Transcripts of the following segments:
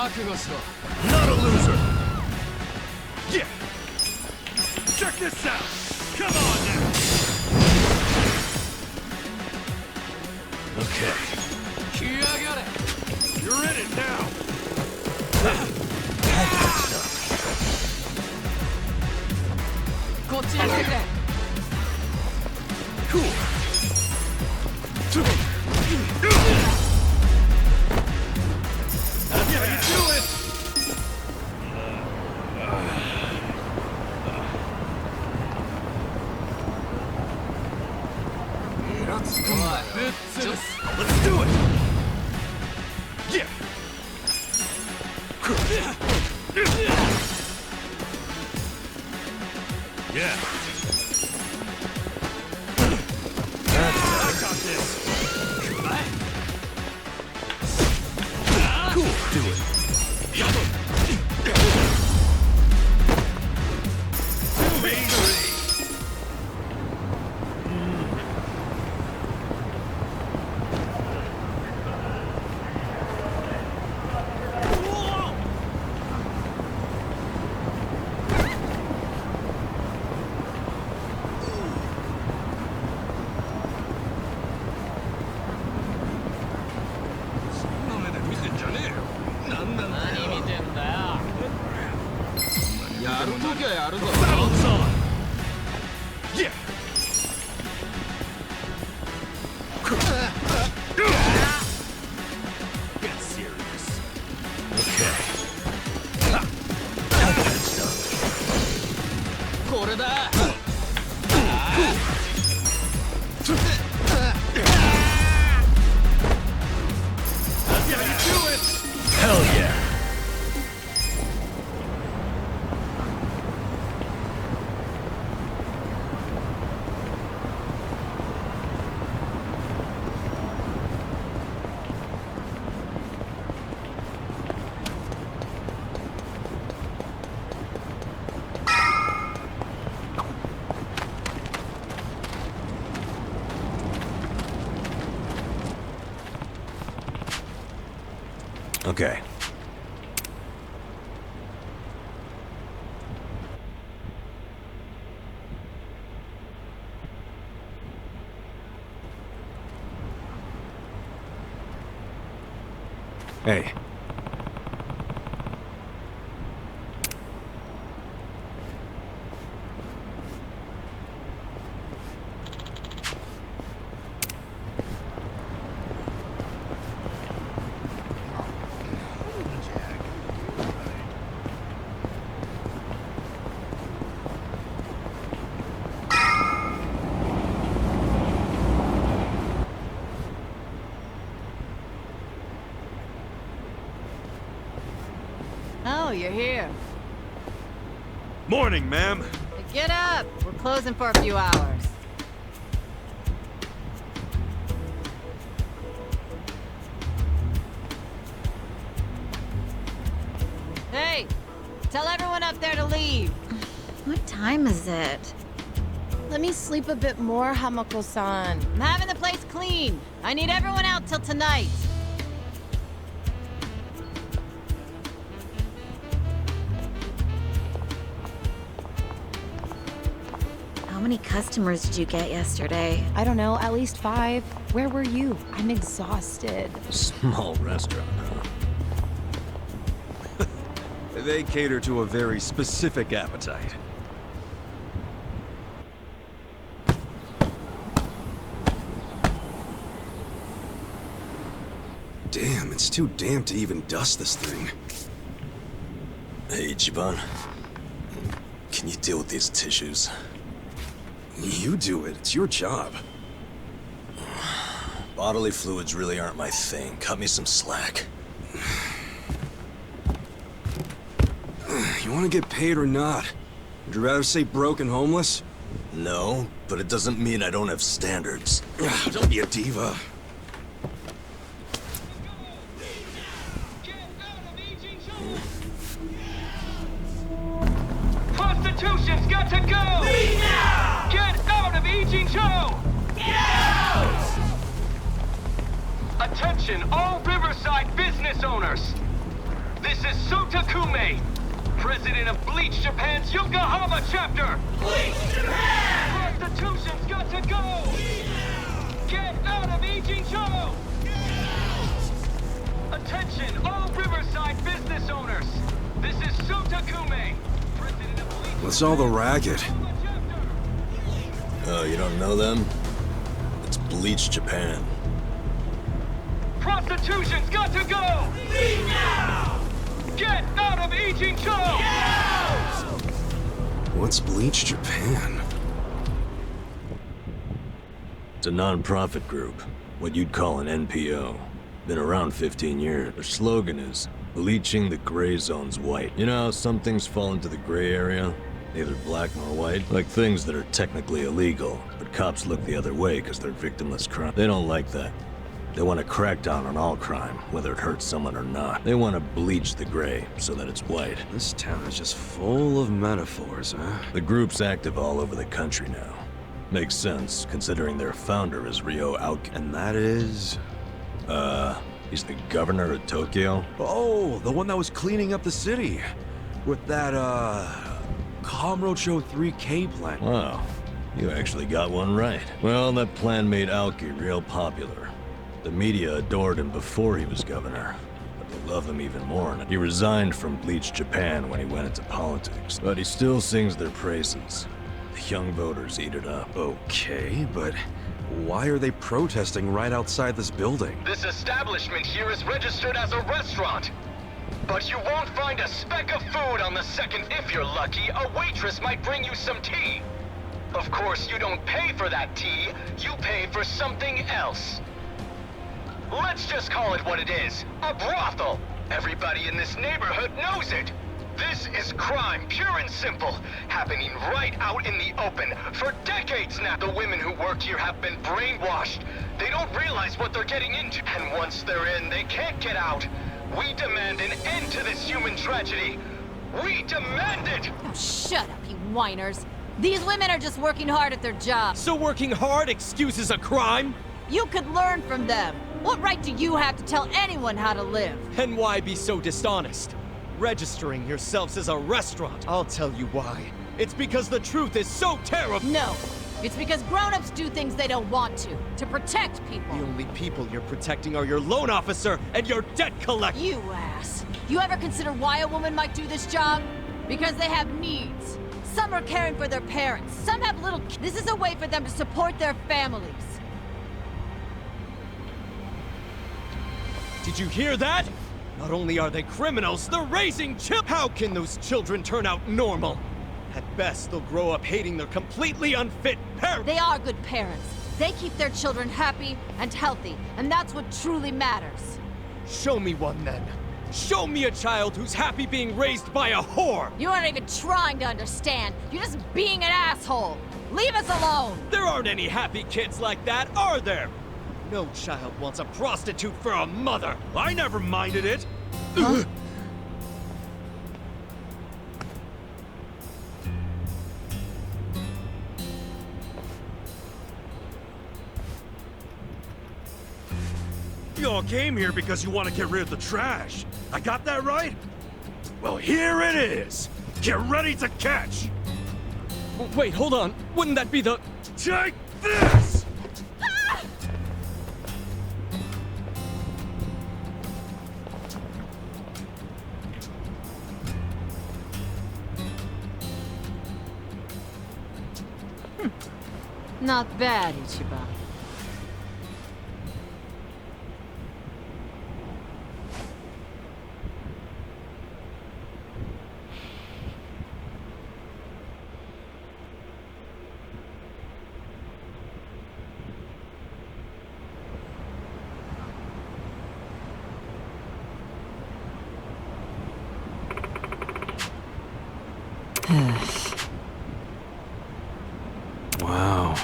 Not a loser. Yeah. Check this out. Come on now. Okay. You're in it now. Cool. That's how you do it. Let's do it. Yeah. Yeah. I got this. Cool. Do it. Battle's on! Yeah! Get serious. Okay. That's how you do it! Hell yeah! Okay. Hey. Oh, you're here. Morning, ma'am. Get up! We're closing for a few hours. Hey! Tell everyone up there to leave. What time is it? Let me sleep a bit more, Hamako-san. I'm having the place clean. I need everyone out till tonight. How many customers did you get yesterday? I don't know, at least 5. Where were you? I'm exhausted. Small restaurant, huh? They cater to a very specific appetite. Damn, it's too damp to even dust this thing. Hey, Ichiban. Can you deal with these tissues? You do it. It's your job. Bodily fluids really aren't my thing. Cut me some slack. You want to get paid or not? Would you rather say broke and homeless? No, but it doesn't mean I don't have standards. Don't be a diva. Constitution's got to go! Leave now! Get out of Ijincho! Get out! Attention, all Riverside business owners! This is Sotakume, president of Bleach Japan's Yokohama chapter. Bleach Japan! Prostitution's got to go! Get out of Ijincho! Attention, all Riverside business owners. This is Sotakume, president of Bleach. What's all the racket? Chapter. Oh, you don't know them? It's Bleach Japan. Prostitution's got to go! Leave now! Get out of Ijincho! What's Bleach Japan? It's a non-profit group, what you'd call an NPO. Been around 15 years. Their slogan is, bleaching the gray zones white. You know how some things fall into the gray area? Neither black nor white? Like things that are technically illegal, but cops look the other way because they're victimless crime. They don't like that. They want to crack down on all crime, whether it hurts someone or not. They want to bleach the gray so that it's white. This town is just full of metaphors, huh? The group's active all over the country now. Makes sense, considering their founder is Ryu Ga Gotoku. And that is... he's the governor of Tokyo? Oh, the one that was cleaning up the city. With that, Kamurocho 3K plan. Wow, you actually got one right. Well, that plan made Aoki real popular. The media adored him before he was governor, but they love him even more. He resigned from Bleach Japan when he went into politics, but he still sings their praises. The young voters eat it up. Okay, but why are they protesting right outside this building? This establishment here is registered as a restaurant. But you won't find a speck of food on the second. If you're lucky, a waitress might bring you some tea. Of course, you don't pay for that tea, you pay for something else. Let's just call it what it is, a brothel. Everybody in this neighborhood knows it. This is crime, pure and simple, happening right out in the open. For decades now, the women who work here have been brainwashed. They don't realize what they're getting into. And once they're in, they can't get out. We demand an end to this human tragedy. We demand it! Oh, shut up, you whiners. These women are just working hard at their job. So working hard excuses a crime? You could learn from them. What right do you have to tell anyone how to live? And why be so dishonest? Registering yourselves as a restaurant. I'll tell you why. It's because the truth is so terrible. No. It's because grown-ups do things they don't want to protect people. The only people you're protecting are your loan officer and your debt collector. You ass. You ever consider why a woman might do this job? Because they have needs. Some are caring for their parents. Some have little kids. This is a way for them to support their families. Did you hear that? Not only are they criminals, they're raising children. How can those children turn out normal? At best, they'll grow up hating their completely unfit parents. They are good parents. They keep their children happy and healthy, and that's what truly matters. Show me one then. Show me a child who's happy being raised by a whore. You aren't even trying to understand. You're just being an asshole. Leave us alone. There aren't any happy kids like that, are there? No child wants a prostitute for a mother. I never minded it. Huh? You all came here because you want to get rid of the trash. I got that right? Well, here it is. Get ready to catch. Wait, hold on. Wouldn't that be the... Take this! Not bad, Ichiban. Wow.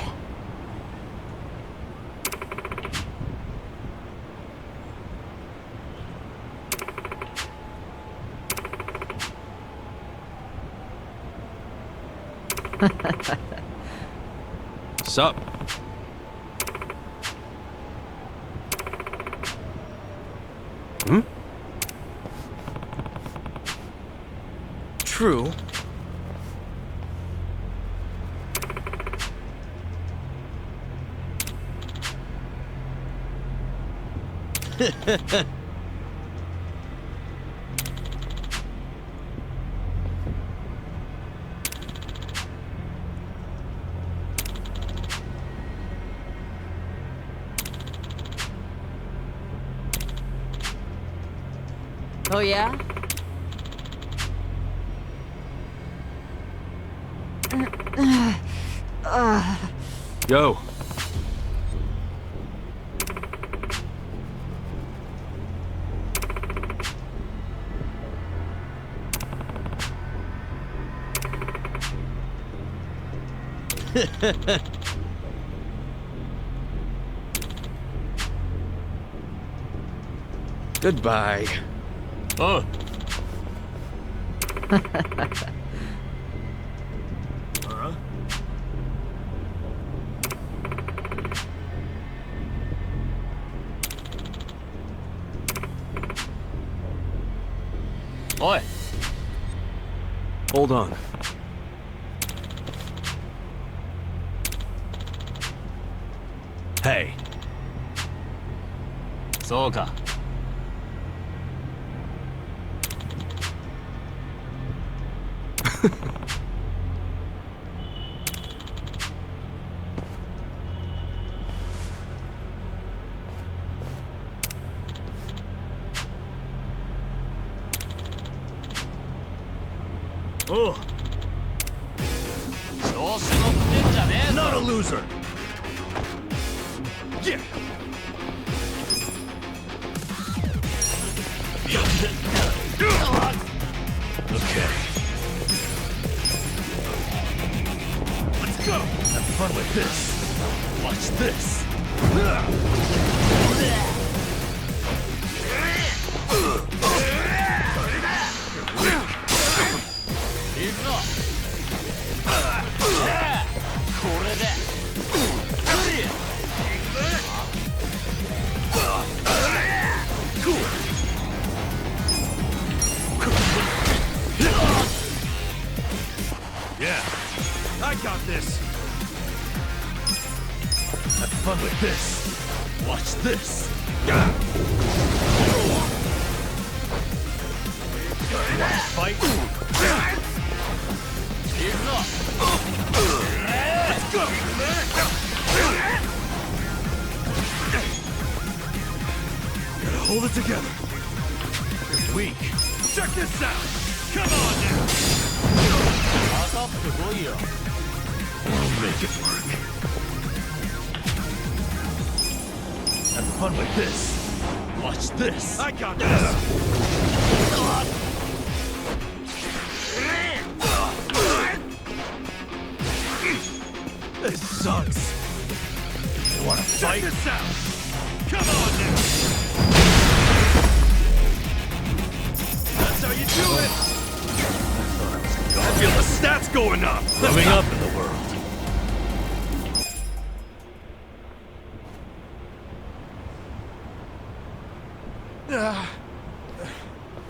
Sup? Hmm? True. Oh yeah? Yo. Goodbye. Oh. Oi. Hold on. Hey. そうか。Oh. Not a loser. Yeah. Okay. Let's go. Have fun with this. Watch this. Yeah, I got this. Have fun with this. Watch this. Want to fight? Let's go. Gotta hold it together. You're weak. Check this out. Come on now. I'll make it work. Have fun with this. Watch this. I got this. This sucks. You wanna fight? Check this out. Come on now. That's how you do it. I feel the stats going up. Moving up in the world.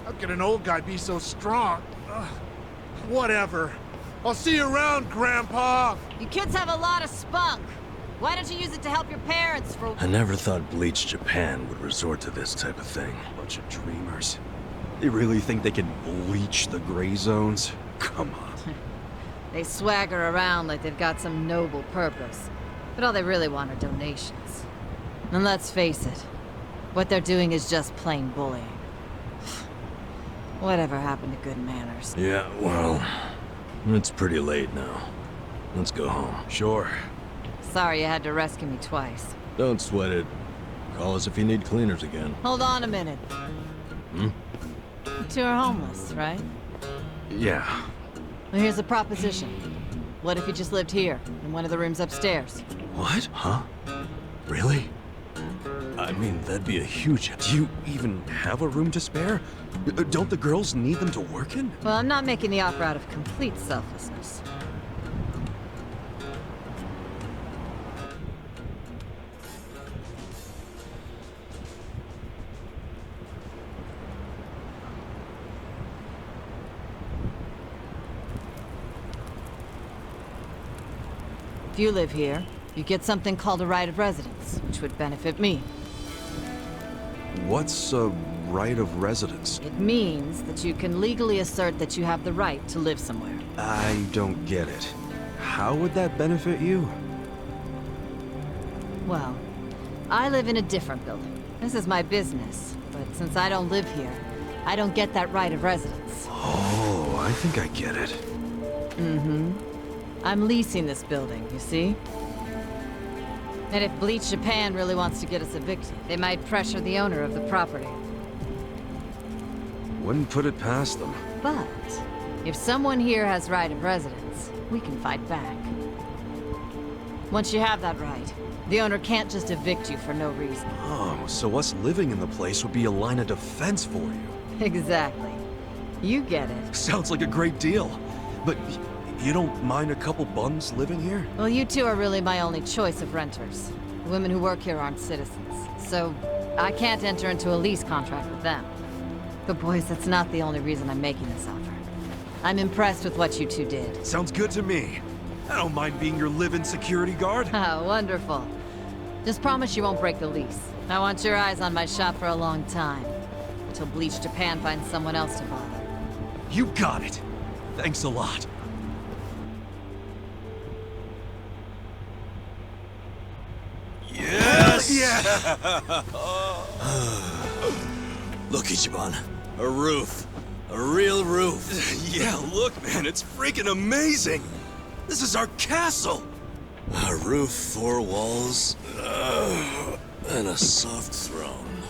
How can an old guy be so strong? Whatever. I'll see you around, Grandpa! You kids have a lot of spunk. Why don't you use it to help your parents for... I never thought Bleach Japan would resort to this type of thing. Bunch of dreamers. They really think they can bleach the gray zones? Come on. They swagger around like they've got some noble purpose. But all they really want are donations. And let's face it, what they're doing is just plain bullying. Whatever happened to good manners? Yeah, well, it's pretty late now. Let's go home. Sure. Sorry you had to rescue me twice. Don't sweat it. Call us if you need cleaners again. Hold on a minute. Hmm? You two are homeless, right? Yeah. Well, here's a proposition. What if you just lived here, in one of the rooms upstairs? What? Huh? Really? I mean, that'd be a huge... Do you even have a room to spare? Don't the girls need them to work in? Well, I'm not making the offer out of complete selflessness. If you live here, you get something called a right of residence, which would benefit me. What's a right of residence? It means that you can legally assert that you have the right to live somewhere. I don't get it. How would that benefit you? Well, I live in a different building. This is my business, but since I don't live here, I don't get that right of residence. Oh, I think I get it. I'm leasing this building, you see? And if Bleach Japan really wants to get us evicted, they might pressure the owner of the property. Wouldn't put it past them. But if someone here has right of residence, we can fight back. Once you have that right, the owner can't just evict you for no reason. Oh, so us living in the place would be a line of defense for you. Exactly. You get it. Sounds like a great deal. But you don't mind a couple bums living here? Well, you two are really my only choice of renters. The women who work here aren't citizens, so I can't enter into a lease contract with them. But boys, that's not the only reason I'm making this offer. I'm impressed with what you two did. Sounds good to me. I don't mind being your live-in security guard. Oh, wonderful. Just promise you won't break the lease. I want your eyes on my shop for a long time. Until Bleach Japan finds someone else to bother. You got it. Thanks a lot. Yes! Yeah! Look, Ichiban. A roof. A real roof. Yeah, look, man, it's freaking amazing! This is our castle! A roof, 4 walls, and a soft throne.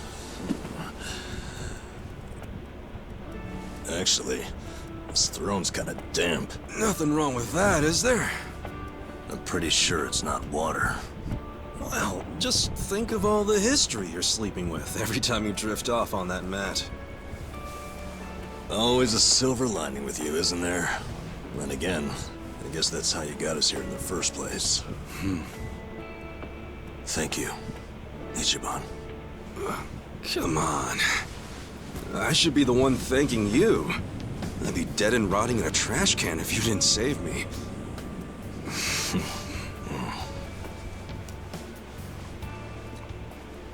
Actually, this throne's kinda damp. Nothing wrong with that, is there? I'm pretty sure it's not water. Well, just think of all the history you're sleeping with every time you drift off on that mat. Always a silver lining with you, isn't there? Then again, I guess that's how you got us here in the first place. Thank you, Ichiban. Come on. I should be the one thanking you. I'd be dead and rotting in a trash can if you didn't save me.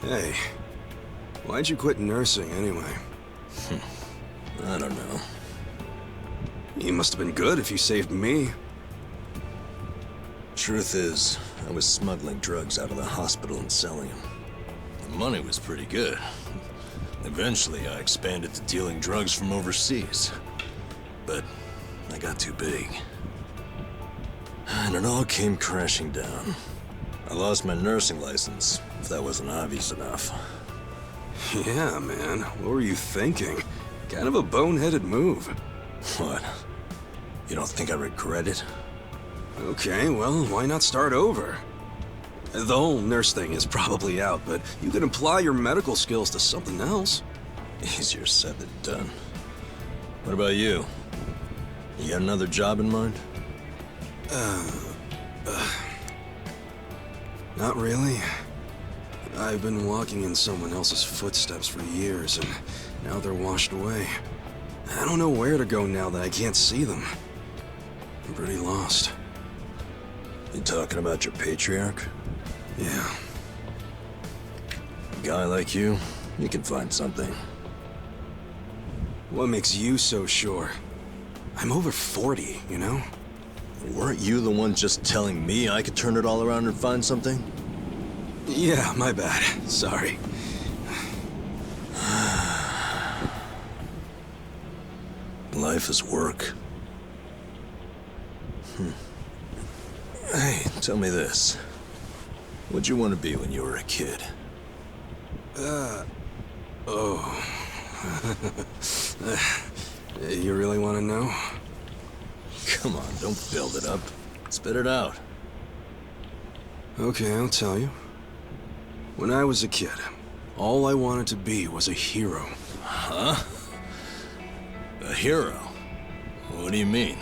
Hey, why'd you quit nursing anyway? I don't know. You must have been good if you saved me. Truth is, I was smuggling drugs out of the hospital and selling them. The money was pretty good. Eventually, I expanded to dealing drugs from overseas. But I got too big. And it all came crashing down. I lost my nursing license, if that wasn't obvious enough. Yeah, man. What were you thinking? Kind of a boneheaded move. What? You don't think I regret it? Okay, well, why not start over? The whole nurse thing is probably out, but you could apply your medical skills to something else. Easier said than done. What about you? You got another job in mind? Not really. I've been walking in someone else's footsteps for years, and now they're washed away. I don't know where to go now that I can't see them. I'm pretty lost. You talking about your patriarch? Yeah. A guy like you can find something. What makes you so sure? I'm over 40, you know? Weren't you the one just telling me I could turn it all around and find something? Yeah, my bad. Sorry. Life is work. Hey, tell me this. What'd you want to be when you were a kid? You really want to know? Come on, don't build it up. Spit it out. Okay, I'll tell you. When I was a kid, all I wanted to be was a hero. Huh? A hero? What do you mean?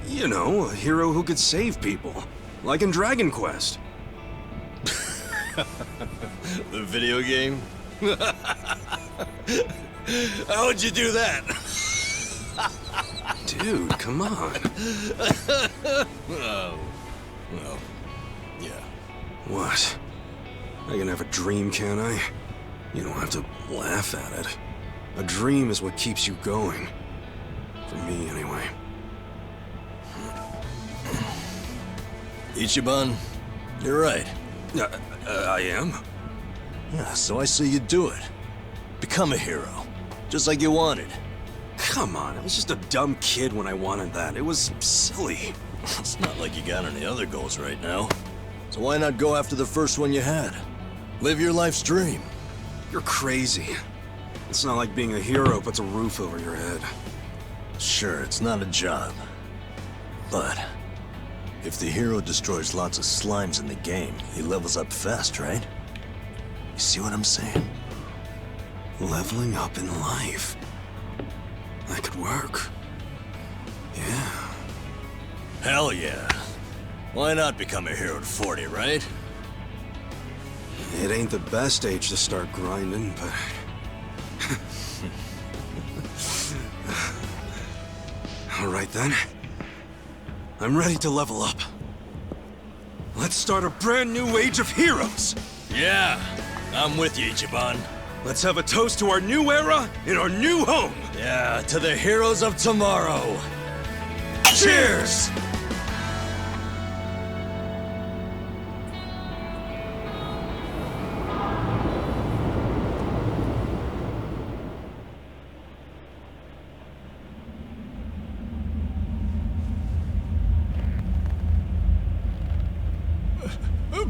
You know, a hero who could save people. Like in Dragon Quest. The video game? How'd you do that? Dude, come on. Oh, Well, yeah. What? I can have a dream, can't I? You don't have to laugh at it. A dream is what keeps you going. For me, anyway. Ichiban, you're right. I am? Yeah, so I say you do it. Become a hero. Just like you wanted. Come on, I was just a dumb kid when I wanted that. It was silly. It's not like you got any other goals right now. So why not go after the first one you had? Live your life's dream. You're crazy. It's not like being a hero puts a roof over your head. Sure, it's not a job. But if the hero destroys lots of slimes in the game, he levels up fast, right? You see what I'm saying? Leveling up in life. That could work. Yeah. Hell yeah. Why not become a hero at 40, right? It ain't the best age to start grinding, but... Alright then. I'm ready to level up. Let's start a brand new age of heroes! Yeah, I'm with you, Ichiban. Let's have a toast to our new era in our new home! Yeah, to the heroes of tomorrow. Cheers!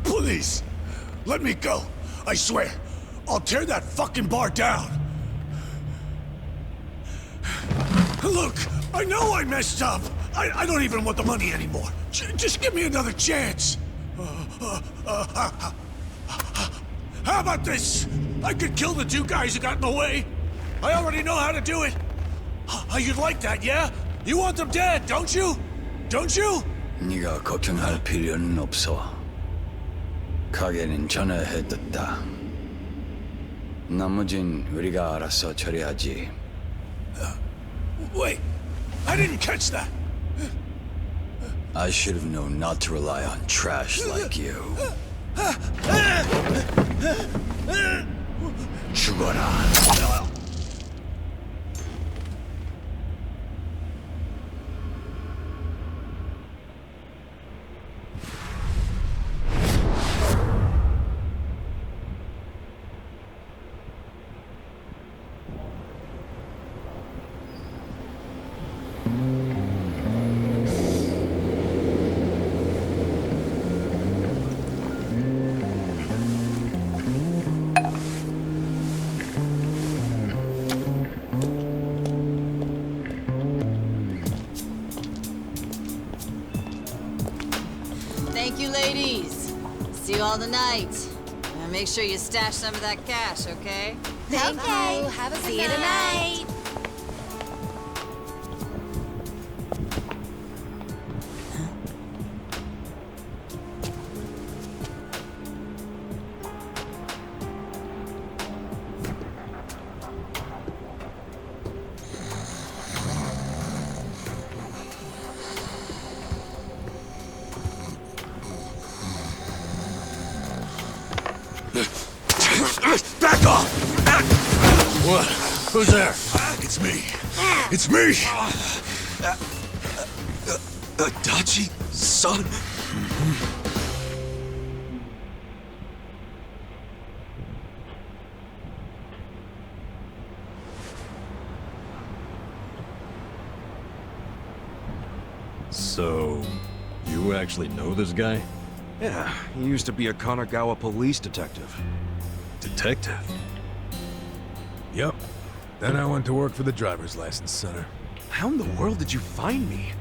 Please, let me go. I swear, I'll tear that fucking bar down. Look, I know I messed up. I don't even want the money anymore. Just give me another chance. How about this? I could kill the two guys who got in the way. I already know how to do it. You'd like that, yeah? You want them dead, don't you? Don't you? 네가 걱정할 필요는 없어. 가게는 전화해뒀다. 나머진 우리가 알아서 처리하지. Wait, I didn't catch that. I should have known not to rely on trash like you. 죽어라. Thank you, ladies. See you all tonight. And make sure you stash some of that cash, okay? Thank you. Have a good See you night. tonight. Back off! What? Who's there? It's me. It's me! Adachi, son? So, you actually know this guy? Yeah, he used to be a Kanagawa police detective. Detective? Yep. Then I went to work for the driver's license center. How in the world did you find me?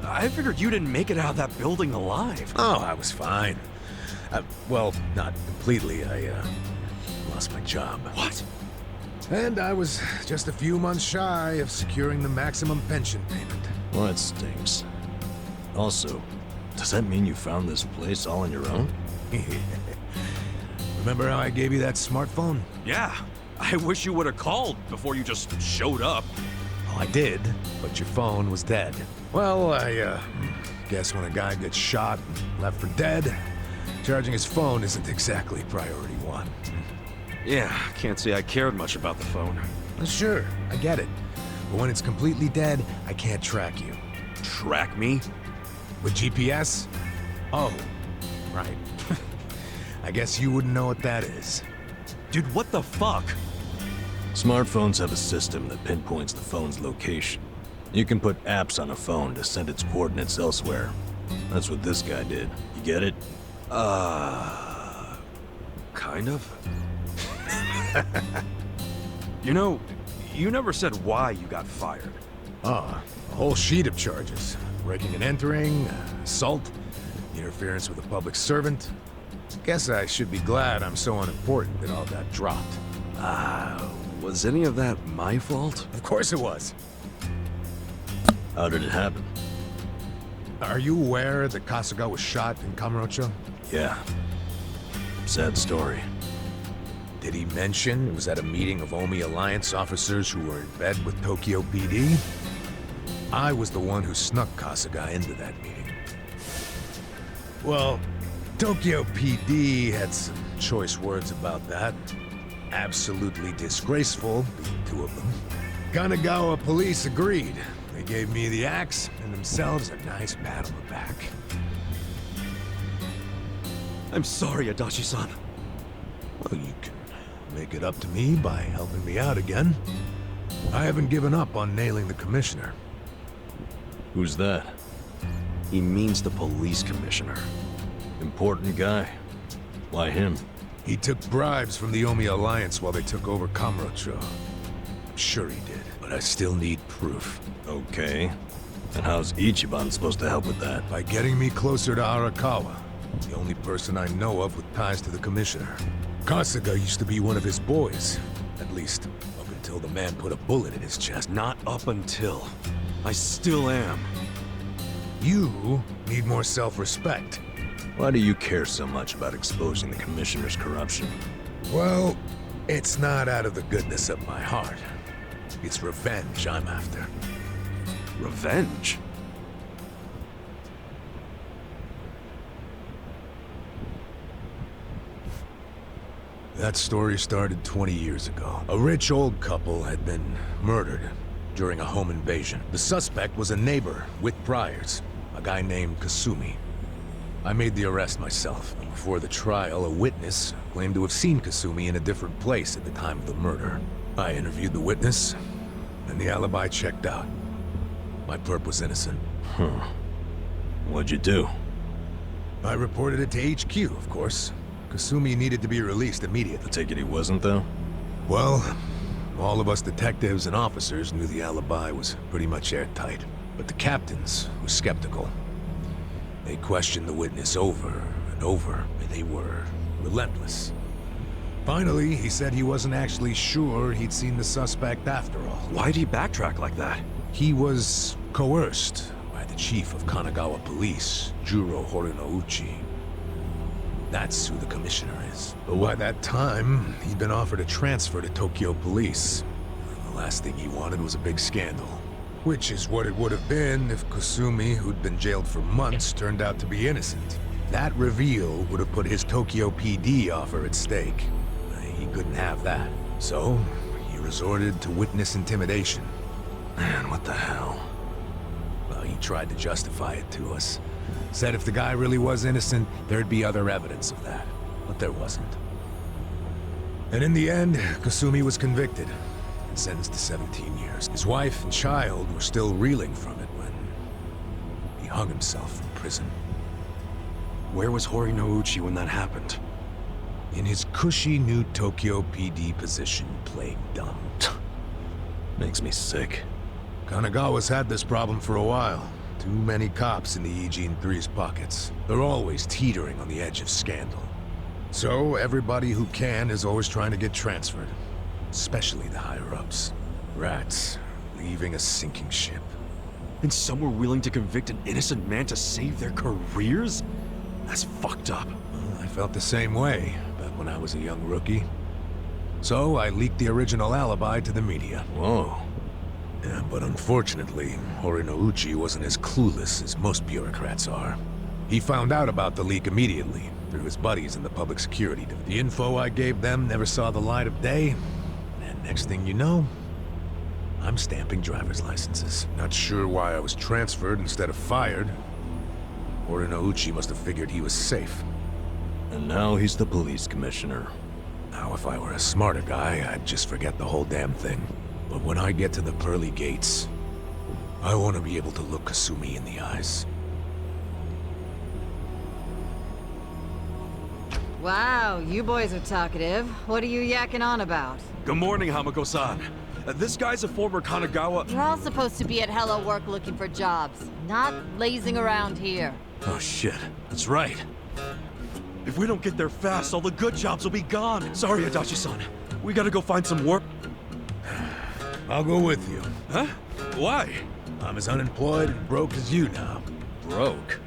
I figured you didn't make it out of that building alive. Oh, I was fine. Well, not completely. I lost my job. What? And I was just a few months shy of securing the maximum pension payment. Well, that stinks. Also, does that mean you found this place all on your own? Remember how I gave you that smartphone? Yeah. I wish you would have called before you just showed up. Oh, I did, but your phone was dead. Well, I Guess when a guy gets shot and left for dead, charging his phone isn't exactly priority one. Yeah, can't say I cared much about the phone. Sure, I get it. But when it's completely dead, I can't track you. Track me? With GPS? Oh, right. I guess you wouldn't know what that is. Dude, what the fuck? Smartphones have a system that pinpoints the phone's location. You can put apps on a phone to send its coordinates elsewhere. That's what this guy did. You get it? Kind of. You know, you never said why you got fired. A whole sheet of charges. Breaking and entering, assault, interference with a public servant. Guess I should be glad I'm so unimportant that all got dropped. Was any of that my fault? Of course it was. How did it happen? Are you aware that Kasuga was shot in Kamurocho? Yeah. Sad story. Did he mention it was at a meeting of Omi Alliance officers who were in bed with Tokyo PD? I was the one who snuck Kasuga into that meeting. Well, Tokyo PD had some choice words about that. Absolutely disgraceful, being two of them. Kanagawa police agreed. They gave me the axe and themselves a nice pat on the back. I'm sorry, Adachi-san. Well, you can make it up to me by helping me out again. I haven't given up on nailing the commissioner. Who's that? He means the police commissioner. Important guy. Why him? He took bribes from the Omi Alliance while they took over Kamurocho. I'm sure he did, but I still need proof. Okay. And how's Ichiban supposed to help with that? By getting me closer to Arakawa, the only person I know of with ties to the commissioner. Kasuga used to be one of his boys, at least up until the man put a bullet in his chest. Not up until. I still am. You need more self-respect. Why do you care so much about exposing the commissioner's corruption? Well, it's not out of the goodness of my heart. It's revenge I'm after. Revenge? That story started 20 years ago. A rich old couple had been murdered during a home invasion. The suspect was a neighbor with priors, a guy named Kasumi. I made the arrest myself. Before the trial, a witness claimed to have seen Kasumi in a different place at the time of the murder. I interviewed the witness, and the alibi checked out. My perp was innocent. What'd you do? I reported it to HQ, of course. Kasumi needed to be released immediately. I take it he wasn't, though? Well, all of us detectives and officers knew the alibi was pretty much airtight. But the captains were skeptical. They questioned the witness over and over, and they were relentless. Finally, he said he wasn't actually sure he'd seen the suspect after all. Why'd he backtrack like that? He was coerced by the chief of Kanagawa Police, Juro Horinouchi. That's who the commissioner is. But by that time, he'd been offered a transfer to Tokyo Police. And the last thing he wanted was a big scandal. Which is what it would have been if Kasumi, who'd been jailed for months, turned out to be innocent. That reveal would have put his Tokyo PD offer at stake. He couldn't have that. So, he resorted to witness intimidation. Man, what the hell? Well, he tried to justify it to us. Said if the guy really was innocent, there'd be other evidence of that. But there wasn't. And in the end, Kasumi was convicted and sentenced to 17 years. His wife and child were still reeling from it when he hung himself in prison. Where was Horinouchi when that happened? In his cushy new Tokyo PD position, playing dumb. Makes me sick. Kanagawa's had this problem for a while. Too many cops in the Eugene 3's pockets. They're always teetering on the edge of scandal. So everybody who can is always trying to get transferred. Especially the higher-ups. Rats, leaving a sinking ship. And some were willing to convict an innocent man to save their careers? That's fucked up. Well, I felt the same way back when I was a young rookie. So I leaked the original alibi to the media. Whoa. Yeah, but unfortunately, Horinouchi wasn't as clueless as most bureaucrats are. He found out about the leak immediately, through his buddies in the public security division. The info I gave them never saw the light of day, and next thing you know, I'm stamping driver's licenses. Not sure why I was transferred instead of fired. Horinouchi must have figured he was safe. And now he's the police commissioner. Now, if I were a smarter guy, I'd just forget the whole damn thing. But when I get to the pearly gates, I want to be able to look Kasumi in the eyes. Wow, you boys are talkative. What are you yakking on about? Good morning, Hamako-san. This guy's a former Kanagawa... We're all supposed to be at Hello Work looking for jobs, not lazing around here. Oh shit, that's right. If we don't get there fast, all the good jobs will be gone. Sorry, Adachi-san. We gotta go find some work. I'll go with you. Huh? Why? I'm as unemployed and broke as you now. Broke?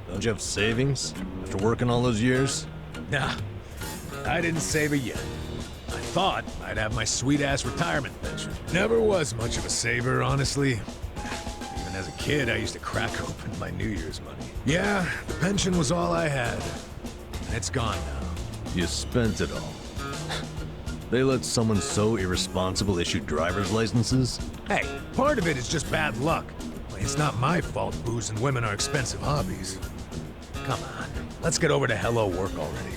Don't you have savings? After working all those years? Nah, I didn't save a yen. I thought I'd have my sweet-ass retirement pension. Never was much of a saver, honestly. Even as a kid, I used to crack open my New Year's money. Yeah, the pension was all I had. And it's gone now. You spent it all. They let someone so irresponsible issue driver's licenses? Hey, part of it is just bad luck. It's not my fault booze and women are expensive hobbies. Come on, let's get over to Hello Work already.